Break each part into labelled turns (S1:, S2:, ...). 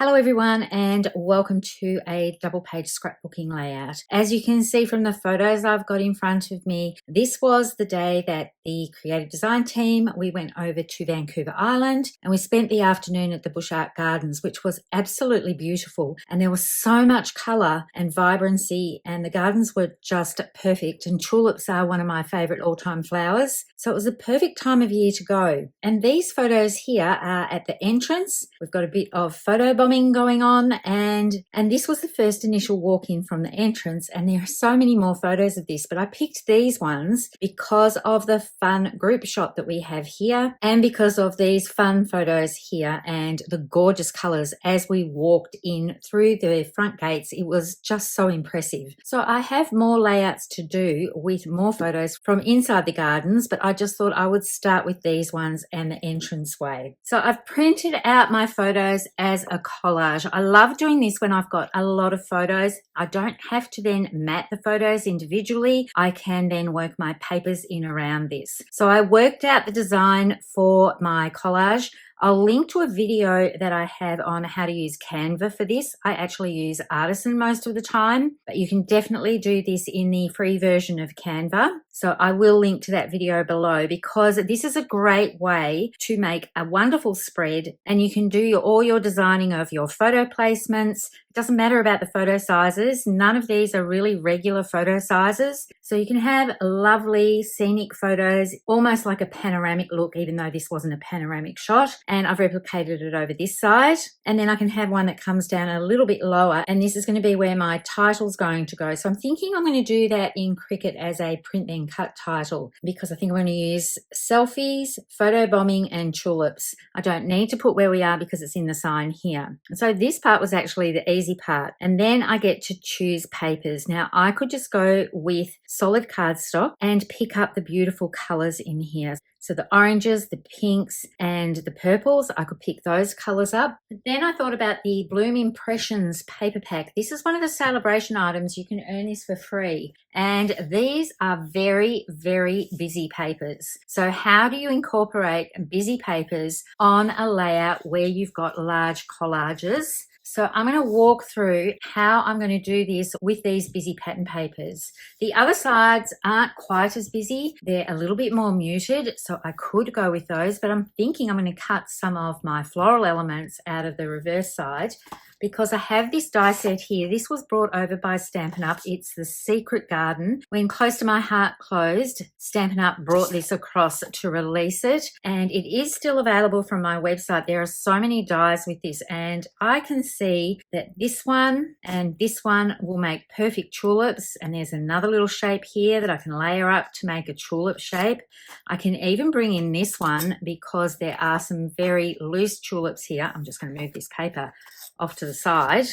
S1: Hello everyone and welcome to a double page scrapbooking layout. As you can see from the photos I've got in front of me, this was the day that the creative design team, we went over to Vancouver Island and we spent the afternoon at the Bush Art Gardens, which was absolutely beautiful. And there was so much colour and vibrancy and the gardens were just perfect. And tulips are one of my favourite all-time flowers. So it was a perfect time of year to go. And these photos here are at the entrance. We've got a bit of photo bombing going on and this was the first initial walk-in from the entrance, and there are so many more photos of this, but I picked these ones because of the fun group shot that we have here and because of these fun photos here and the gorgeous colours as we walked in through the front gates. It was just so impressive. So I have more layouts to do with more photos from inside the gardens, but I just thought I would start with these ones and the entranceway. So I've printed out my photos as a collage. I love doing this when I've got a lot of photos. I don't have to then mat the photos individually. I can then work my papers in around this. So I worked out the design for my collage. I'll link to a video that I have on how to use Canva for this. I actually use Artisan most of the time, but you can definitely do this in the free version of Canva. So I will link to that video below because this is a great way to make a wonderful spread, and you can do all your designing of your photo placements. It doesn't matter about the photo sizes. None of these are really regular photo sizes. So you can have lovely scenic photos, almost like a panoramic look, even though this wasn't a panoramic shot. And I've replicated it over this side. And then I can have one that comes down a little bit lower. And this is going to be where my title's going to go. So I'm thinking I'm going to do that in Cricut as a print then cut title because I think I'm going to use selfies, photo bombing and tulips. I don't need to put where we are because it's in the sign here. So this part was actually the easy part. And then I get to choose papers. Now I could just go with solid cardstock and pick up the beautiful colors in here. So the oranges, the pinks and the purples, I could pick those colors up. But then I thought about the Bloom Impressions paper pack. This is one of the celebration items. You can earn this for free. And these are very, very busy papers. So how do you incorporate busy papers on a layout where you've got large collages? So I'm going to walk through how I'm going to do this with these busy pattern papers. The other sides aren't quite as busy. They're a little bit more muted, so I could go with those, but I'm thinking I'm going to cut some of my floral elements out of the reverse side because I have this die set here. This was brought over by Stampin' Up. It's the Secret Garden. When Close to My Heart closed, Stampin' Up brought this across to release it, and it is still available from my website. There are so many dies with this, and I can see that this one and this one will make perfect tulips, and there's another little shape here that I can layer up to make a tulip shape. I can even bring in this one because there are some very loose tulips here. I'm just going to move this paper off to the side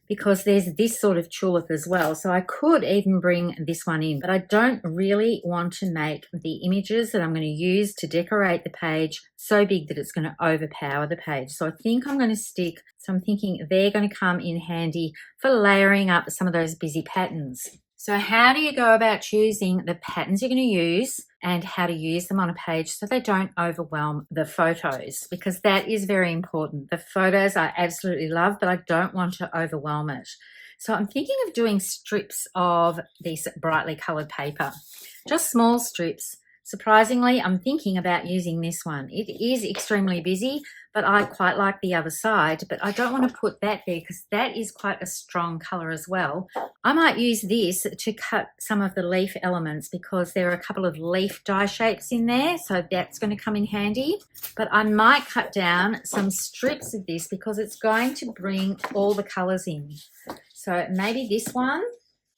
S1: because there's this sort of tulip as well. So I could even bring this one in, but I don't really want to make the images that I'm going to use to decorate the page so big that it's going to overpower the page. So I think I'm going to stick, so I'm thinking they're going to come in handy for layering up some of those busy patterns. So how do you go about choosing the patterns you're going to use and how to use them on a page so they don't overwhelm the photos? Because that is very important. The photos I absolutely love, but I don't want to overwhelm it. So I'm thinking of doing strips of this brightly coloured paper, just small strips. Surprisingly, I'm thinking about using this one. It is extremely busy, but I quite like the other side, but I don't want to put that there because that is quite a strong colour as well. I might use this to cut some of the leaf elements because there are a couple of leaf die shapes in there, so that's going to come in handy. But I might cut down some strips of this because it's going to bring all the colours in. So maybe this one.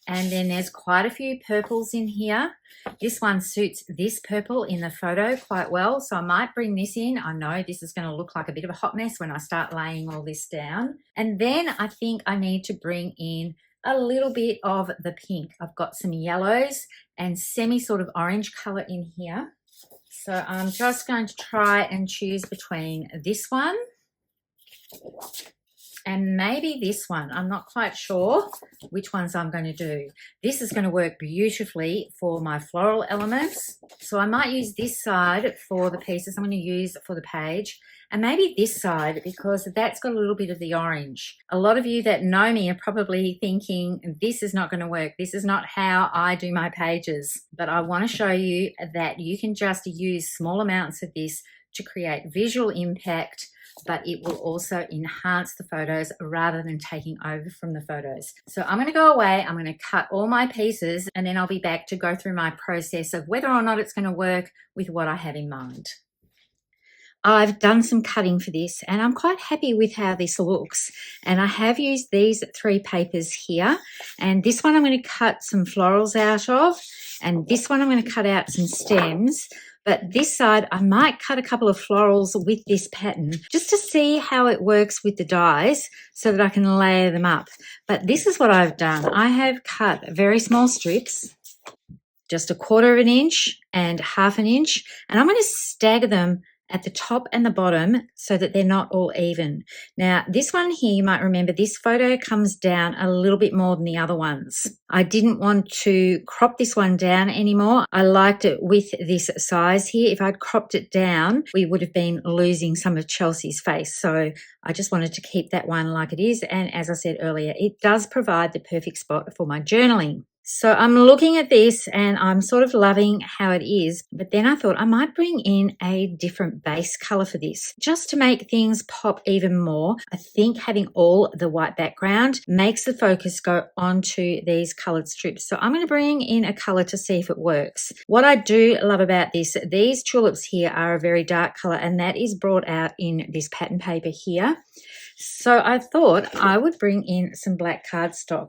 S1: And then there's quite a few purples in here. This one suits this purple in the photo quite well. So I might bring this in. I know this is going to look like a bit of a hot mess when I start laying all this down. And then I think I need to bring in a little bit of the pink. I've got some yellows and semi sort of orange color in here. So I'm just going to try and choose between this one and maybe this one. I'm not quite sure which ones I'm going to do. This is going to work beautifully for my floral elements. So I might use this side for the pieces I'm going to use for the page. and maybe this side because that's got a little bit of the orange. A lot of you that know me are probably thinking, this is not going to work. This is not how I do my pages. But I want to show you that you can just use small amounts of this to create visual impact, but it will also enhance the photos rather than taking over from the photos. So I'm going to go away, I'm going to cut all my pieces, and then I'll be back to go through my process of whether or not it's going to work with what I have in mind. I've done some cutting for this and I'm quite happy with how this looks, and I have used these 3 papers here, and this one I'm going to cut some florals out of, and this one I'm going to cut out some stems. But this side, I might cut a couple of florals with this pattern just to see how it works with the dies so that I can layer them up. But this is what I've done. I have cut very small strips, just 1/4 inch and 1/2 inch, and I'm going to stagger them at the top and the bottom so that they're not all even. Now, this one here, you might remember, this photo comes down a little bit more than the other ones. I didn't want to crop this one down anymore. I liked it with this size here. If I'd cropped it down, we would have been losing some of Chelsea's face. So I just wanted to keep that one like it is. And as I said earlier, it does provide the perfect spot for my journaling. So I'm looking at this and I'm sort of loving how it is, but then I thought I might bring in a different base color for this just to make things pop even more. I think having all the white background makes the focus go onto these colored strips. So I'm going to bring in a color to see if it works. What I do love about this, these tulips here are a very dark color, and that is brought out in this pattern paper here. So I thought I would bring in some black cardstock.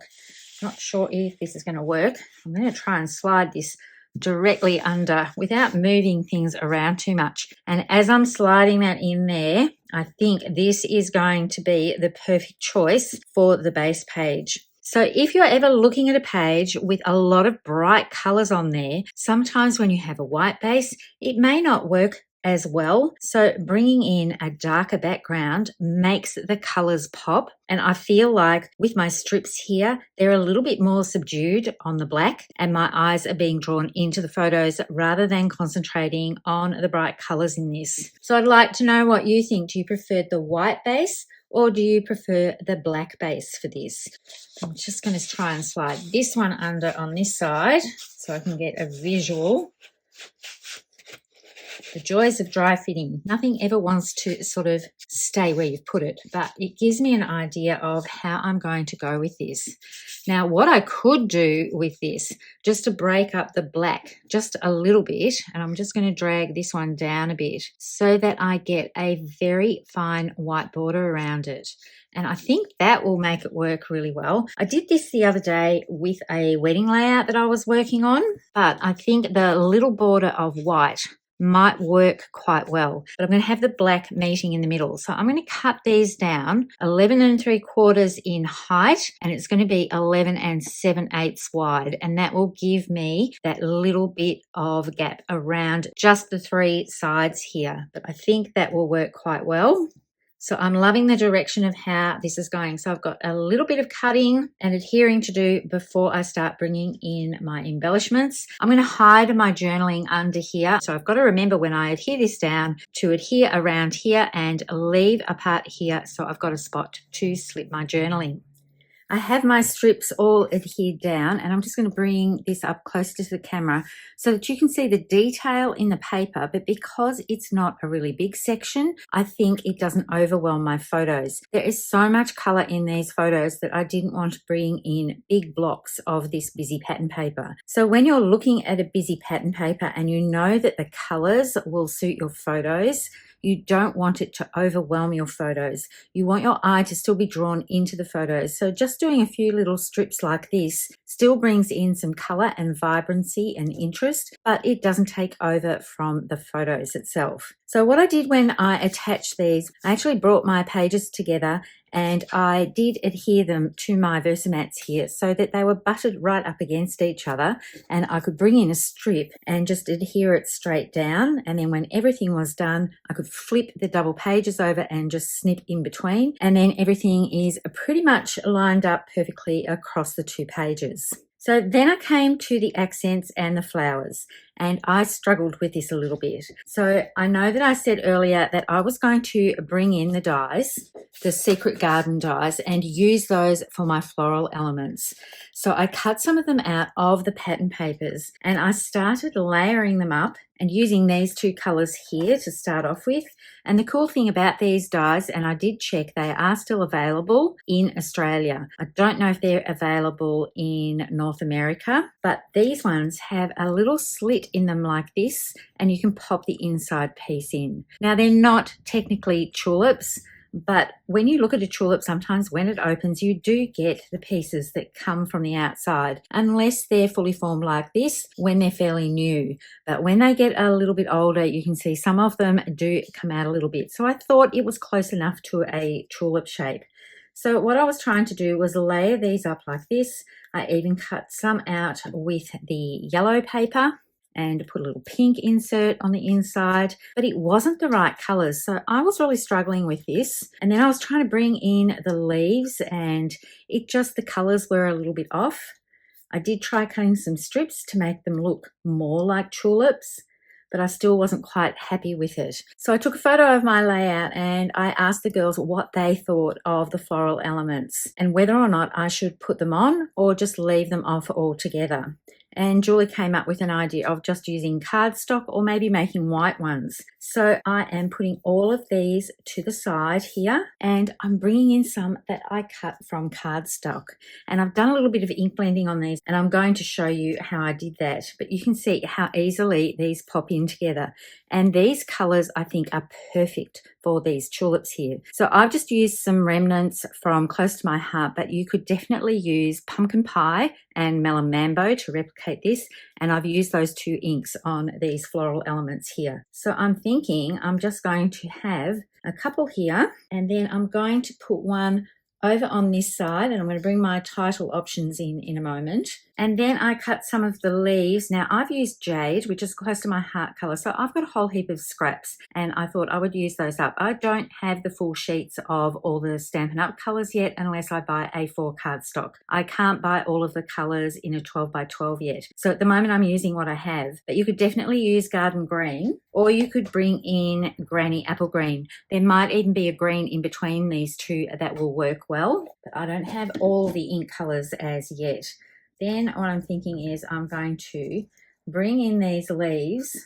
S1: Not sure if this is going to work. I'm going to try and slide this directly under without moving things around too much. And as I'm sliding that in there, I think this is going to be the perfect choice for the base page. So if you're ever looking at a page with a lot of bright colors on there, sometimes when you have a white base, it may not work as well. So bringing in a darker background makes the colors pop. And I feel like with my strips here, they're a little bit more subdued on the black, and my eyes are being drawn into the photos rather than concentrating on the bright colors in this. So I'd like to know what you think. Do you prefer the white base, or do you prefer the black base for this? I'm just going to try and slide this one under on this side so I can get a visual. The joys of dry fitting. Nothing ever wants to sort of stay where you've put it, but it gives me an idea of how I'm going to go with this. Now, what I could do with this, just to break up the black just a little bit, and I'm just going to drag this one down a bit so that I get a very fine white border around it. And I think that will make it work really well. I did this the other day with a wedding layout that I was working on, but I think the little border of white might work quite well, but I'm going to have the black meeting in the middle. So I'm going to cut these down 11 3/4 in height, and it's going to be 11 7/8 wide, and that will give me that little bit of gap around just the 3 sides here. But I think that will work quite well. So I'm loving the direction of how this is going. So I've got a little bit of cutting and adhering to do before I start bringing in my embellishments. I'm going to hide my journaling under here. So I've got to remember when I adhere this down to adhere around here and leave a part here so I've got a spot to slip my journaling. I have my strips all adhered down, and I'm just going to bring this up closer to the camera so that you can see the detail in the paper, but because it's not a really big section, I think it doesn't overwhelm my photos. There is so much color in these photos that I didn't want to bring in big blocks of this busy pattern paper. So when you're looking at a busy pattern paper and you know that the colors will suit your photos, you don't want it to overwhelm your photos. You want your eye to still be drawn into the photos. So just doing a few little strips like this still brings in some color and vibrancy and interest, but it doesn't take over from the photos itself. So what I did when I attached these, I actually brought my pages together and I did adhere them to my Versamats here so that they were butted right up against each other, and I could bring in a strip and just adhere it straight down, and then when everything was done I could flip the double pages over and just snip in between, and then everything is pretty much lined up perfectly across the 2 pages. So then I came to the accents and the flowers, and I struggled with this a little bit. So I know that I said earlier that I was going to bring in the dies, the Secret Garden dies, and use those for my floral elements. So I cut some of them out of the pattern papers and I started layering them up and using these two colors here to start off with. And the cool thing about these dies, and I did check, they are still available in Australia. I don't know if they're available in North America, but these ones have a little slit in them like this, and you can pop the inside piece in. Now, they're not technically tulips, but when you look at a tulip, sometimes when it opens, you do get the pieces that come from the outside, unless they're fully formed like this when they're fairly new. But when they get a little bit older, you can see some of them do come out a little bit. So I thought it was close enough to a tulip shape. So what I was trying to do was layer these up like this. I even cut some out with the yellow paper and put a little pink insert on the inside, but it wasn't the right colors. So I was really struggling with this. And then I was trying to bring in the leaves and the colors were a little bit off. I did try cutting some strips to make them look more like tulips, but I still wasn't quite happy with it. So I took a photo of my layout and I asked the girls what they thought of the floral elements and whether or not I should put them on or just leave them off altogether. And Julie came up with an idea of just using cardstock or maybe making white ones. So I am putting all of these to the side here and I'm bringing in some that I cut from cardstock. And I've done a little bit of ink blending on these and I'm going to show you how I did that. But you can see how easily these pop in together. And these colors I think are perfect for these tulips here. So I've just used some remnants from Close to My Heart, but you could definitely use Pumpkin Pie and Melon Mambo to replicate this. And I've used those two inks on these floral elements here. So I'm thinking I'm just going to have a couple here and then I'm going to put one over on this side and I'm going to bring my title options in a moment. And then I cut some of the leaves. Now I've used jade, which is Close to My Heart color. So I've got a whole heap of scraps and I thought I would use those up. I don't have the full sheets of all the Stampin' Up colors yet unless I buy A4 cardstock. I can't buy all of the colors in a 12 by 12 yet. So at the moment I'm using what I have, but you could definitely use garden green or you could bring in granny apple green. There might even be a green in between these two that will work well, but I don't have all the ink colors as yet. Then what I'm thinking is I'm going to bring in these leaves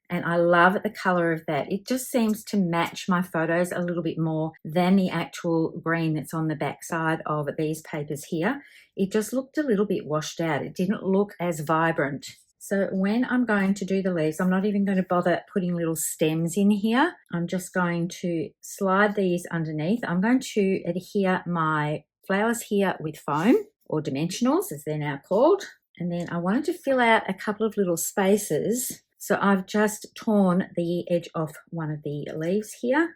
S1: and I love the color of that. It just seems to match my photos a little bit more than the actual green that's on the back side of these papers here. It just looked a little bit washed out. It didn't look as vibrant. So when I'm going to do the leaves, I'm not even going to bother putting little stems in here. I'm just going to slide these underneath. I'm going to adhere my flowers here with foam, or dimensionals as they're now called. And then I wanted to fill out a couple of little spaces. So I've just torn the edge off one of the leaves here.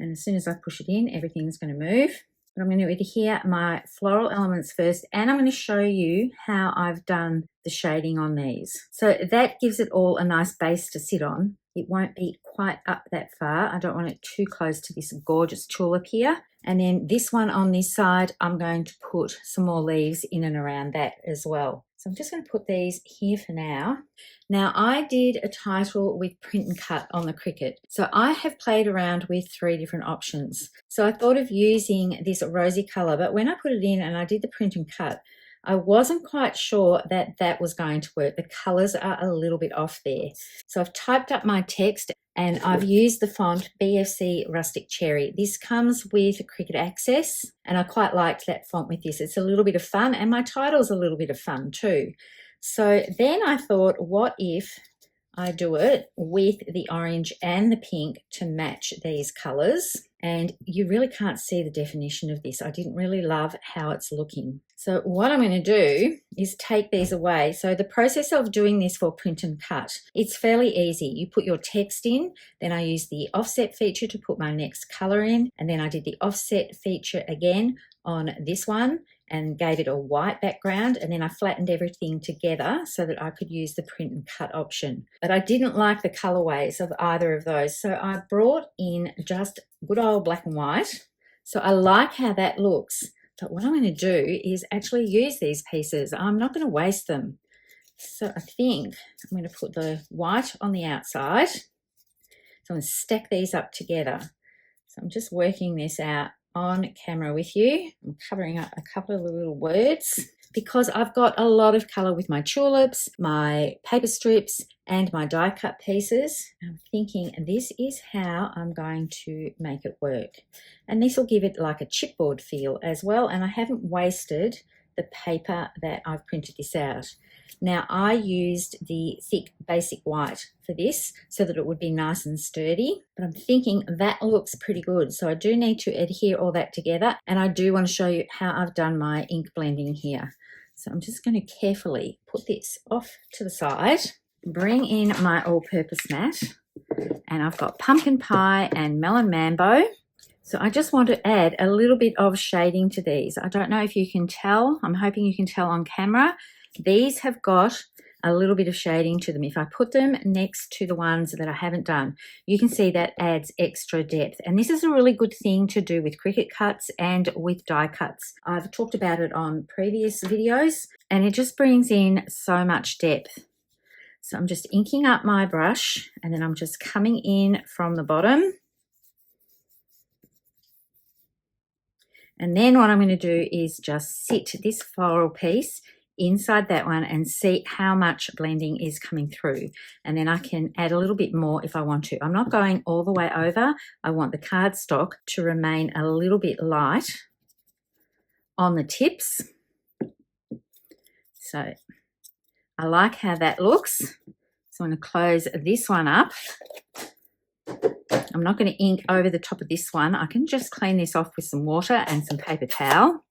S1: And as soon as I push it in, everything's going to move. But I'm going to adhere my floral elements first, and I'm going to show you how I've done the shading on these. So that gives it all a nice base to sit on. It won't be quite up that far. I don't want it too close to this gorgeous tulip here. And then this one on this side, I'm going to put some more leaves in and around that as well. So I'm just going to put these here for now. Now I did a title with print and cut on the Cricut. So I have played around with 3 different options. So I thought of using this rosy color, but when I put it in and I did the print and cut, I wasn't quite sure that that was going to work. The colors are a little bit off there. So I've typed up my text and I've used the font BFC Rustic Cherry. This comes with Cricut Access and I quite liked that font with this. It's a little bit of fun and my title's a little bit of fun too. So then I thought, what if I do it with the orange and the pink to match these colors? And you really can't see the definition of this. I didn't really love how it's looking. So what I'm going to do is take these away. So the process of doing this for print and cut, it's fairly easy. You put your text in, then I used the offset feature to put my next color in, and then I did the offset feature again on this one and gave it a white background, and then I flattened everything together so that I could use the print and cut option. But I didn't like the colorways of either of those, so I brought in just good old black and white. So I like how that looks, but what I'm going to do is actually use these pieces. I'm not going to waste them. So I think I'm going to put the white on the outside. So I'm going to stack these up together. So I'm just working this out on camera with you. I'm covering up a couple of the little words because I've got a lot of colour with my tulips, my paper strips, and my die cut pieces. I'm thinking this is how I'm going to make it work. And this will give it like a chipboard feel as well. And I haven't wasted the paper that I've printed this out. Now I used the thick basic white for this so that it would be nice and sturdy, but I'm thinking that looks pretty good. So I do need to adhere all that together, and I do want to show you how I've done my ink blending here. So I'm just going to carefully put this off to the side, bring in my all-purpose mat, and I've got pumpkin pie and melon mambo. So I just want to add a little bit of shading to these. I don't know if you can tell. I'm hoping you can tell on camera. These have got a little bit of shading to them. If I put them next to the ones that I haven't done, you can see that adds extra depth. And this is a really good thing to do with Cricut cuts and with die cuts. I've talked about it on previous videos, and it just brings in so much depth. So I'm just inking up my brush, and then I'm just coming in from the bottom. And then what I'm going to do is just sit this floral piece inside that one and see how much blending is coming through. And then I can add a little bit more if I want to. I'm not going all the way over. I want the cardstock to remain a little bit light on the tips. So I like how that looks. So I'm going to close this one up. I'm not going to ink over the top of this one. I can just clean this off with some water and some paper towel.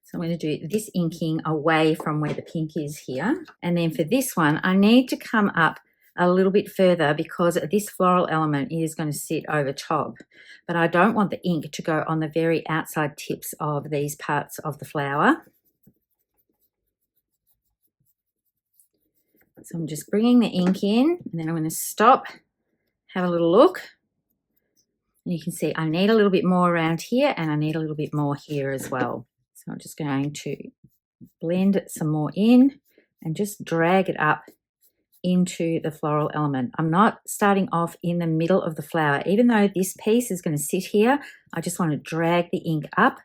S1: So I'm going to do this inking away from where the pink is here. And then for this one, I need to come up a little bit further because this floral element is going to sit over top. But I don't want the ink to go on the very outside tips of these parts of the flower. So I'm just bringing the ink in, and then I'm going to stop, have a little look. And you can see I need a little bit more around here, and I need a little bit more here as well. So I'm just going to blend some more in and just drag it up into the floral element. I'm not starting off in the middle of the flower. Even though this piece is going to sit here, I just want to drag the ink up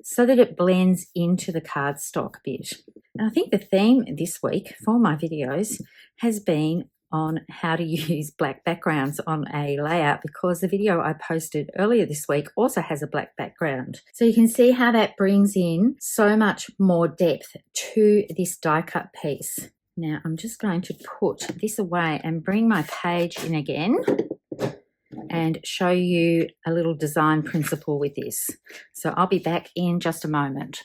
S1: so that it blends into the cardstock bit. And I think the theme this week for my videos has been on how to use black backgrounds on a layout, because the video I posted earlier this week also has a black background. So you can see how that brings in so much more depth to this die cut piece. Now I'm just going to put this away and bring my page in again and show you a little design principle with this. So I'll be back in just a moment.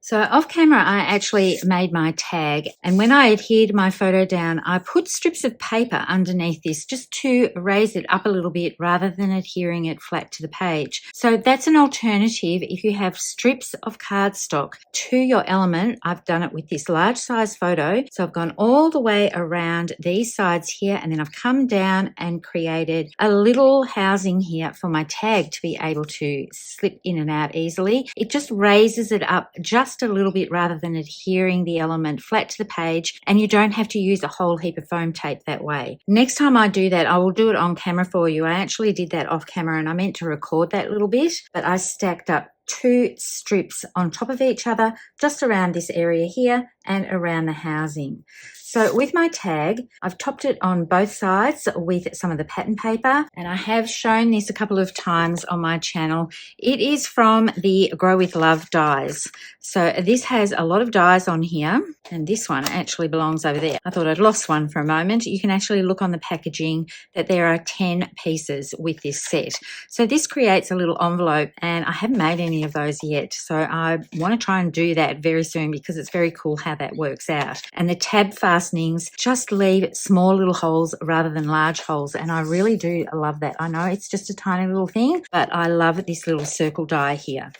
S1: So off camera, I actually made my tag, and when I adhered my photo down, I put strips of paper underneath this just to raise it up a little bit rather than adhering it flat to the page. So that's an alternative if you have strips of cardstock to your element. I've done it with this large size photo. So I've gone all the way around these sides here, and then I've come down and created a little housing here for my tag to be able to slip in and out easily. It just raises it up just a little bit rather than adhering the element flat to the page, and you don't have to use a whole heap of foam tape that way. Next time I do that, I will do it on camera for you. I actually did that off camera, and I meant to record that little bit, but I stacked up 2 strips on top of each other just around this area here and around the housing. So with my tag, I've topped it on both sides with some of the pattern paper, and I have shown this a couple of times on my channel. It is from the Grow With Love dies. So this has a lot of dies on here, and this one actually belongs over there. I thought I'd lost one for a moment. You can actually look on the packaging that there are 10 pieces with this set. So this creates a little envelope, and I haven't made any of those yet. So I want to try and do that very soon because it's very cool how that works out. And the tab fastenings just leave small little holes rather than large holes, and I really do love that. I know it's just a tiny little thing, but I love this little circle die here.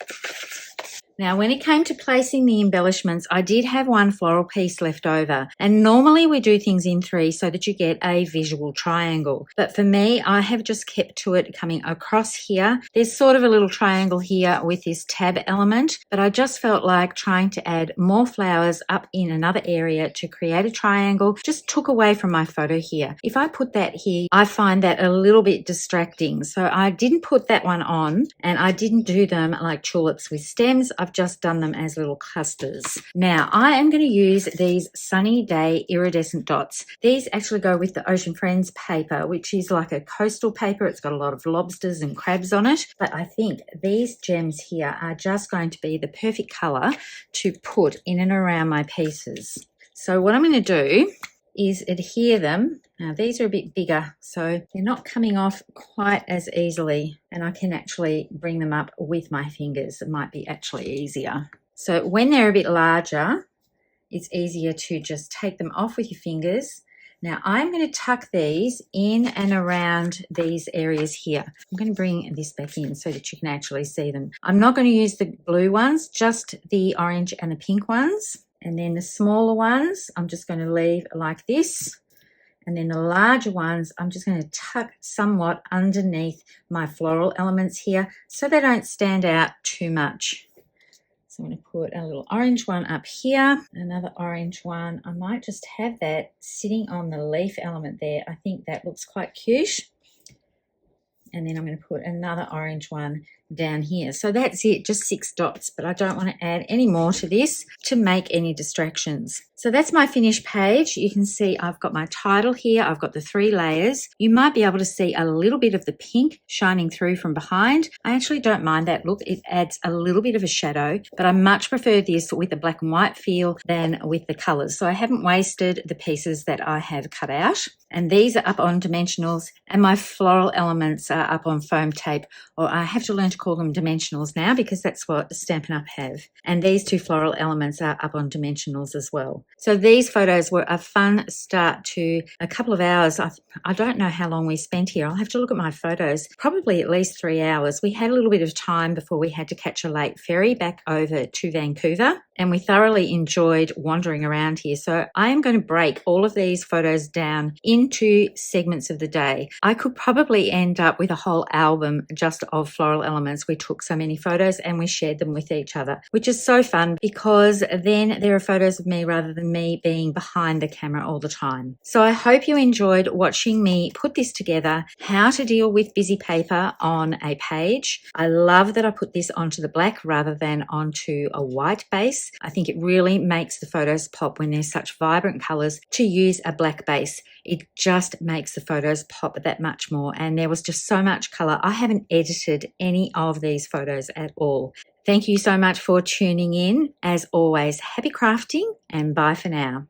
S1: Now, when it came to placing the embellishments, I did have one floral piece left over. And normally we do things in 3 so that you get a visual triangle. But for me, I have just kept to it coming across here. There's sort of a little triangle here with this tab element, but I just felt like trying to add more flowers up in another area to create a triangle just took away from my photo here. If I put that here, I find that a little bit distracting. So I didn't put that one on, and I didn't do them like tulips with stems. I've just done them as little clusters. Now I am going to use these Sunny Day iridescent dots. These actually go with the Ocean Friends paper, which is like a coastal paper. It's got a lot of lobsters and crabs on it, but I think these gems here are just going to be the perfect color to put in and around my pieces. So what I'm going to do is adhere them. Now these are a bit bigger, so they're not coming off quite as easily, and I can actually bring them up with my fingers. It might be actually easier. So when they're a bit larger, it's easier to just take them off with your fingers. Now I'm going to tuck these in and around these areas here. I'm going to bring this back in so that you can actually see them. I'm not going to use the blue ones, just the orange and the pink ones. And then the smaller ones, I'm just going to leave like this. And then the larger ones, I'm just going to tuck somewhat underneath my floral elements here so they don't stand out too much. So I'm going to put a little orange one up here, another orange one. I might just have that sitting on the leaf element there. I think that looks quite cute. And then I'm going to put another orange one down here. So that's it, just 6 dots, but I don't want to add any more to this to make any distractions. So that's my finished page. You can see I've got my title here. I've got the 3 layers. You might be able to see a little bit of the pink shining through from behind. I actually don't mind that look. It adds a little bit of a shadow, but I much prefer this with a black and white feel than with the colors. So I haven't wasted the pieces that I have cut out. And these are up on dimensionals, and my floral elements are up on foam tape, or I have to learn to call them dimensionals now because that's what Stampin' Up have. And these 2 floral elements are up on dimensionals as well. So these photos were a fun start to a couple of hours. I don't know how long we spent here. I'll have to look at my photos. Probably at least 3 hours. We had a little bit of time before we had to catch a late ferry back over to Vancouver, and we thoroughly enjoyed wandering around here. So I am going to break all of these photos down into segments of the day. I could probably end up with a whole album just of floral elements. We took so many photos and we shared them with each other, which is so fun because then there are photos of me rather than me being behind the camera all the time. So I hope you enjoyed watching me put this together, how to deal with busy paper on a page. I love that I put this onto the black rather than onto a white base. I think it really makes the photos pop when there's such vibrant colors to use a black base. It just makes the photos pop that much more, and there was just so much color. I haven't edited any of these photos at all. Thank you so much for tuning in. As always, happy crafting and bye for now.